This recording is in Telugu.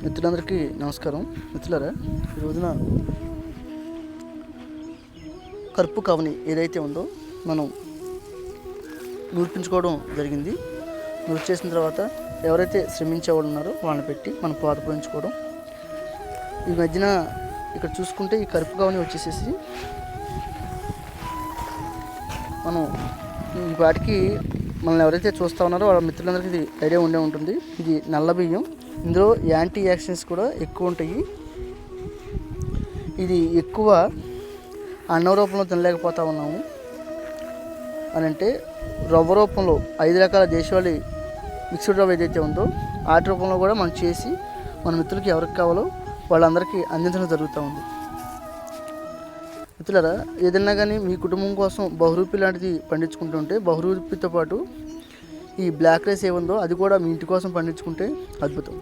మిత్రులందరికీ నమస్కారం. మిత్రులారా, ఈ రోజున కరుపు కవని ఏదైతే ఉందో మనం నూర్పించుకోవడం జరిగింది. నూరు చేసిన తర్వాత ఎవరైతే శ్రమించేవాళ్ళు ఉన్నారో వాళ్ళని పెట్టి మనం పాతపోయించుకోవడం. ఈ మధ్యన ఇక్కడ చూసుకుంటే ఈ కరుపు కవని వచ్చేసేసి మనం ఈ వాటికి మనల్ని ఎవరైతే చూస్తూ ఉన్నారో వాళ్ళ మిత్రులందరికీ ఇది ఐడియా ఉండే ఉంటుంది. ఇది నల్ల బియ్యం. ఇందులో యాంటీ యాక్సిడెంట్స్ కూడా ఎక్కువ ఉంటాయి. ఇది ఎక్కువ అన్నం రూపంలో తినలేకపోతూ ఉన్నాము అని అంటే రవ్వ రూపంలో 5 రకాల దేశవాళీ మిక్స్డ్ రవ్వ ఏదైతే ఉందో వాటి రూపంలో కూడా మనం చేసి మన మిత్రులకి ఎవరికి కావాలో వాళ్ళందరికీ అందించడం జరుగుతూ ఉంది. మిత్రులారా, ఏదైనా కానీ మీ కుటుంబం కోసం బహురూపి లాంటిది పండించుకుంటుంటే బహురూపితో పాటు ఈ బ్లాక్ రైస్ ఏముందో అది కూడా మీ ఇంటి కోసం పండించుకుంటే అద్భుతం.